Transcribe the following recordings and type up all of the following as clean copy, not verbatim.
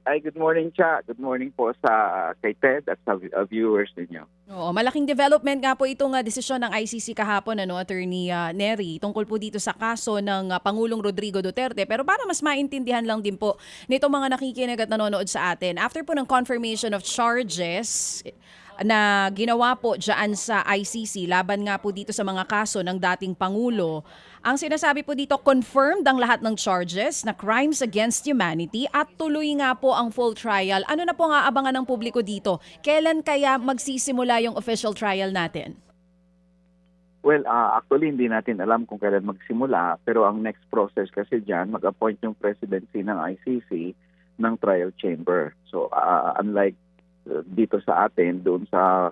Ay, good morning, Cha. Good morning po sa kay Ted at sa viewers ninyo. Oo, malaking development nga po itong desisyon ng ICC kahapon, Attorney Neri, tungkol po dito sa kaso ng Pangulong Rodrigo Duterte. Pero para mas maintindihan lang din po nito mga nakikinig at nanonood sa atin, after po ng confirmation of charges na ginawa po dyan sa ICC, laban nga po dito sa mga kaso ng dating Pangulo, ang sinasabi po dito, confirmed ang lahat ng charges na crimes against humanity at tuloy nga po ang full trial. Ano na po nga abangan ng publiko dito? Kailan kaya magsisimula yung official trial natin? Well, actually hindi natin alam kung kailan magsimula, pero ang next process kasi diyan mag-appoint yung presidency ng ICC ng trial chamber. So unlike dito sa atin, doon sa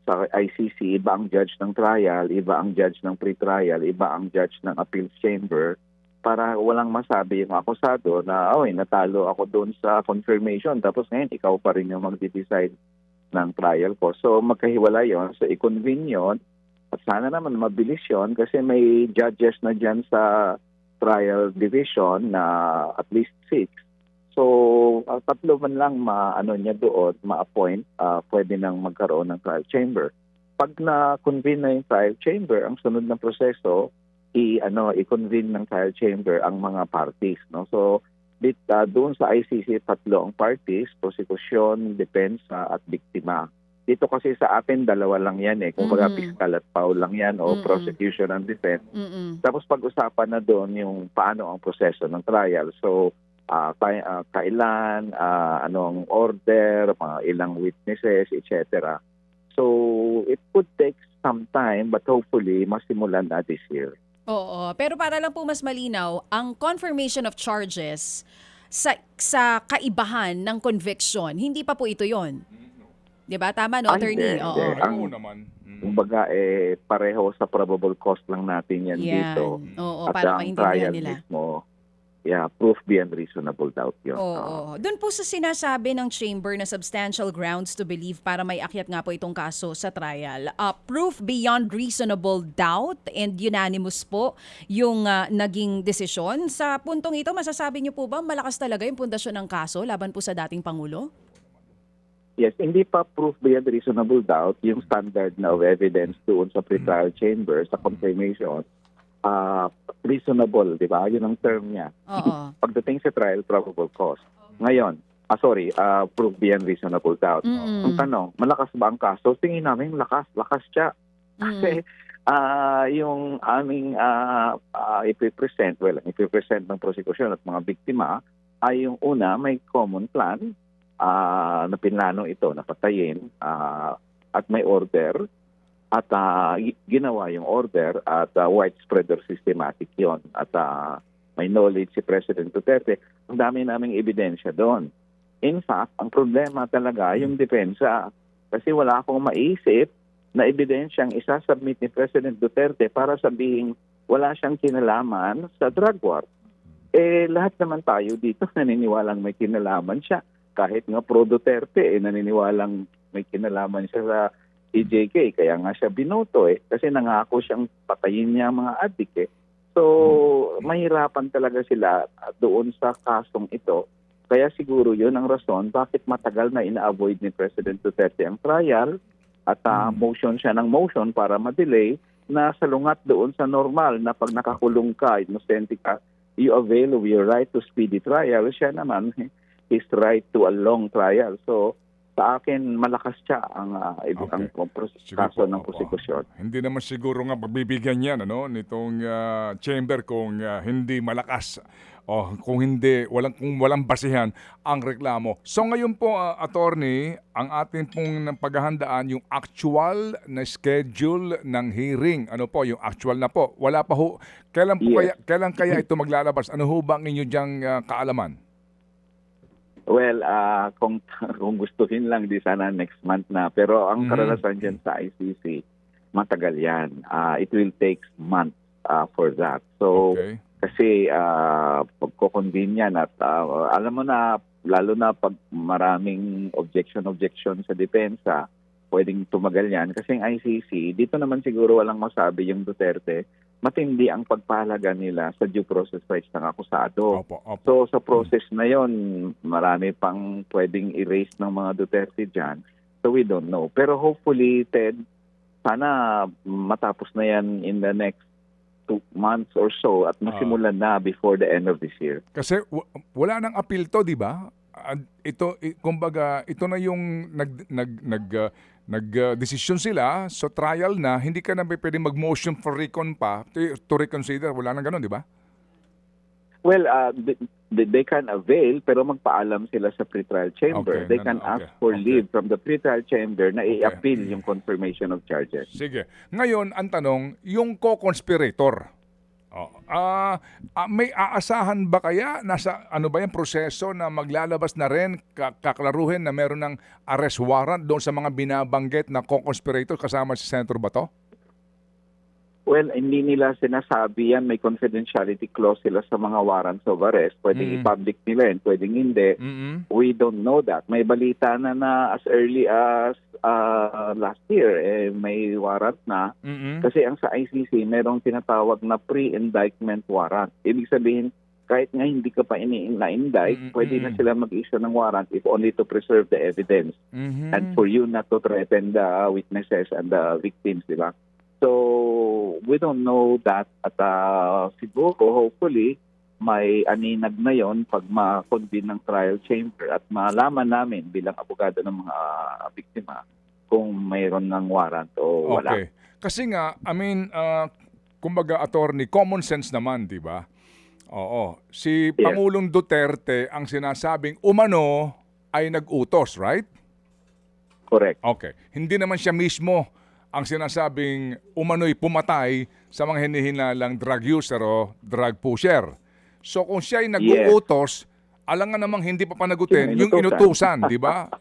ICC, iba ang judge ng trial, iba ang judge ng pre-trial, iba ang judge ng appeals chamber, para walang masabi yung akusado na, natalo ako doon sa confirmation, tapos ngayon ikaw pa rin yung mag-decide ng trial ko. So magkahiwala yon. So i-convene yun, at sana naman mabilis yon kasi may judges na dyan sa trial division na at least 6. So, tatlo man lang niya doon, ma-appoint, pwede nang magkaroon ng trial chamber. Pag na-convene na yung trial chamber, ang sunod na proseso, i-convene ng trial chamber ang mga parties. No? So, doon sa ICC, tatlo ang parties, prosecution, depensa, at biktima. Dito kasi sa atin, dalawa lang yan eh. Kung baga fiscal at Paul lang yan, o prosecution and defense. Tapos pag-usapan na doon yung paano ang proseso ng trial. So, kailan, anong order, mga ilang witnesses, etc. So, it could take some time but hopefully masimulan na this year. Oo, pero para lang po mas malinaw, ang confirmation of charges sa kaibahan ng conviction, hindi pa po ito yon. 'Di ba? Tama, no, Attorney? Hindi. Oo. Ang naman. Kumbaga, pareho sa probable cause lang natin yan dito. Oo, At para ang maintindihan trial nila. mismo, proof beyond reasonable doubt yun. Oo. Doon po sa sinasabi ng chamber na substantial grounds to believe para may akyat nga po itong kaso sa trial, proof beyond reasonable doubt and unanimous po yung naging desisyon. Sa puntong ito, masasabi niyo po ba malakas talaga yung pundasyon ng kaso laban po sa dating Pangulo? Yes, hindi pa proof beyond reasonable doubt yung standard na of evidence doon sa pre-trial chamber, sa confirmation. Reasonable, di ba? Yun ang term niya. Oo. Pagdating sa trial, probable cause. Ngayon, proof beyond reasonable doubt. Ang tanong, malakas ba ang kaso? Tingin namin lakas siya. Kasi yung aming ipipresent ng prosecution at mga biktima ay yung una, may common plan na pinlano ito, na patayin at may order. At ginawa yung order at widespread or systematic yon. At may knowledge si President Duterte. Ang dami naming ebidensya doon. In fact, ang problema talaga yung depensa. Kasi wala akong maisip na ebidensyang isasubmit ni President Duterte para sabihin wala siyang kinalaman sa drug war. Lahat naman tayo dito naniniwalang may kinalaman siya. Kahit nga pro-Duterte, naniniwalang may kinalaman siya sa EJK, kaya nga siya binoto kasi nangako siyang patayin niya mga adik So, mahirapan talaga sila doon sa kasong ito. Kaya siguro yun ang rason bakit matagal na ina-avoid ni President Duterte ang trial at motion siya ng motion para ma-delay na salungat doon sa normal na pag nakakulong ka, innocent ka, you avail of your right to speedy trial. Siya naman, his right to a long trial. So, sa akin, malakas siya ang kaso ng prosekusyon. Hindi naman siguro nga pagbibigyan yan nitong chamber kung hindi malakas o kung walang basihan ang reklamo. So ngayon po, attorney, ang atin pong paghahandaan yung actual na schedule ng hearing. Ano po, yung actual na po. Wala pa ho. Kailan kaya ito maglalabas? Ano ho ba ang inyo diyang kaalaman? Well, kung gustuhin lang, di sana next month na. Pero ang karanasan dyan sa ICC, matagal yan. It will take months for that. So, kasi pagko-convene yan at alam mo na, lalo na pag maraming objection sa depensa, pwedeng tumagal yan. Kasi ang ICC, dito naman siguro walang masabi yung Duterte matindi ang pagpahalaga nila sa due process rights ng akusado. Opo, opo. So sa process na yon, marami pang pwedeng erase ng mga Duterte dyan. So we don't know. Pero hopefully, Ted, sana matapos na yan in the next 2 months or so at masimulan na before the end of this year. Kasi wala nang appeal to, di ba? Kumbaga, ito na yung nag-desisyon sila, so trial na, hindi ka na pwede mag-motion for recon pa to reconsider. Wala nang ganun, di ba? Well, they can avail pero magpaalam sila sa pretrial chamber. Okay, They can ask for leave from the pretrial chamber na i-appeal yung confirmation of charges. Sige. Ngayon, ang tanong, yung co-conspirator, may aasahan ba kaya nasa ano ba yung proseso na maglalabas na rin kaklaruhin na meron ng arrest warrant doon sa mga binabanggit na co-conspirator kasama si Senator Bato? Well, hindi nila sinasabi yan. May confidentiality clause sila sa mga warrants of arrest. Pwedeng i-public nila yan, pwedeng hindi. We don't know that. May balita na as early as last year, may warrant na. Kasi ang sa ICC, merong tinatawag na pre-indictment warrant. Ibig sabihin, kahit nga hindi ka pa na-indict, pwede na sila mag-issue ng warrant if only to preserve the evidence and for you not to threaten the witnesses and the victims, di ba? So, we don't know that at siguro, hopefully, may aninag na yon pag ma-convene ng trial chamber at malaman namin bilang abogado ng mga biktima kung mayroon ng warrant o wala. Okay. Kasi nga, I mean, kumbaga, attorney, common sense naman, di ba? Oo. Si Pangulong Duterte ang sinasabing umano ay nag-utos, right? Correct. Okay. Hindi naman siya mismo ang sinasabing umano'y pumatay sa mga hinihinalang drug user o drug pusher. So kung siya ay nag-uutos, alam nga namang hindi pa panagutin yung inutusan, di ba?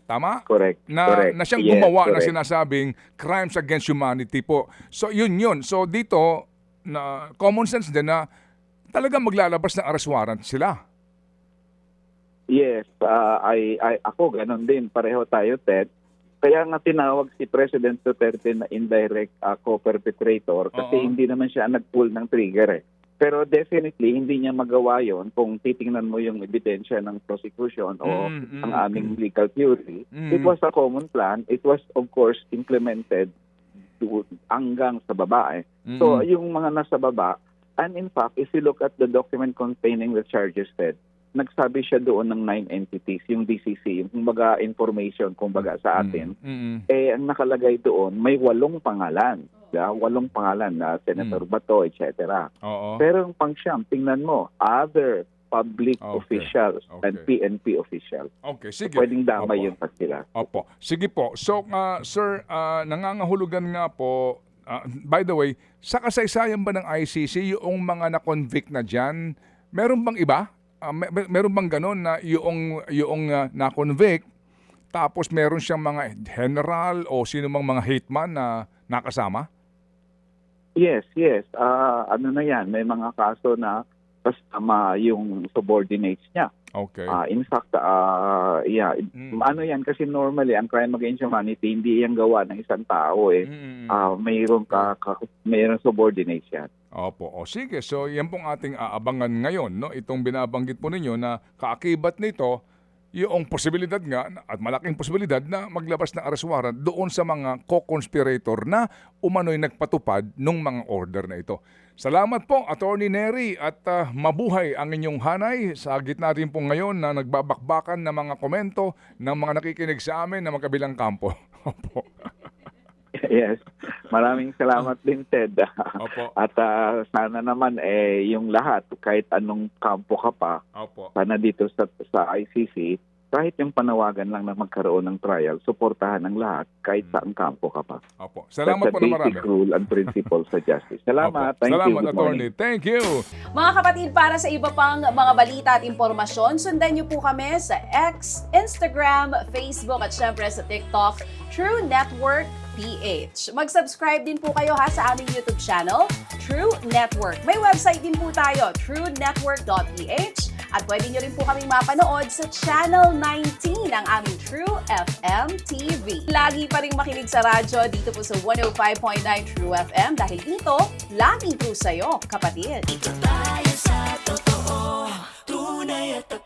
Tama? Correct. Na siyang gumawa ng sinasabing crimes against humanity po. So yun. So dito, na common sense din na talagang maglalabas ng arrest warrant sila. Yes, ako ganun din. Pareho tayo, Ted. Kaya nga tinawag si President Duterte na indirect co-perpetrator kasi hindi naman siya nag-pull ng trigger. Pero definitely, hindi niya magawa yon kung titingnan mo yung ebidensya ng prosecution o ang aming legal theory. It was a common plan. It was, of course, implemented hanggang sa baba. So, yung mga nasa baba, and in fact, if you look at the document containing the charges, Ted, nagsabi siya doon ng 9 entities, yung DCC, yung kumbaga information, kumbaga sa atin, ang nakalagay doon, may 8 pangalan. 8 pangalan na Senator Bato, etc. Pero yung pang-siyam, tingnan mo, other public officials and PNP officials. Okay, sige. Pwedeng damay yun pa sila. Opo. Sige po. So, sir, nangangahulugan nga po, by the way, sa kasaysayan ba ng ICC, yung mga na-convict na dyan, meron bang iba? Meron bang gano'n na yung na-convict, tapos meron siyang mga general o sino mang mga hitman na nakasama? Yes. Ano na yan, may mga kaso na kasama yung subordinates niya. Okay. In fact, ano yan, kasi normally, ang crime against humanity, hindi yan gawa ng isang tao. Mayroong subordinates yan. Opo. O sige, so yan pong ating aabangan ngayon, no? Itong binabanggit po ninyo na kaakibat nito, yung posibilidad nga, at malaking posibilidad na maglabas ng arrest warrant doon sa mga co-conspirator na umano'y nagpatupad ng mga order na ito. Salamat po, Attorney Nery, at mabuhay ang inyong hanay sa gitna rin po ngayon na nagbabakbakan ng mga komento ng mga nakikinig sa amin na magkabilang kampo. Opo. Yes. Maraming salamat din, Ted. Opo. At sana naman yung lahat, kahit anong kampo ka pa, sana dito sa ICC, kahit yung panawagan lang na magkaroon ng trial, suportahan ng lahat kahit saang kampo ka pa. Opo. Salamat po na marami. That's a basic rule and principle sa justice. Salamat. Opo. Thank Salamat, you. Good Attorney. morning. Thank you. Mga kapatid, para sa iba pang mga balita at impormasyon, sundan niyo po kami sa X, Instagram, Facebook at syempre sa TikTok, True Network PH. Mag-subscribe din po kayo sa aming YouTube channel, True Network. May website din po tayo, truenetwork.ph. At pwede nyo rin po kaming mapanood sa Channel 19 ng aming True FM TV. Lagi pa rin makinig sa radyo dito po sa 105.9 True FM dahil dito, laging true sa'yo, kapatid. Ito tayo sa totoo, tunay at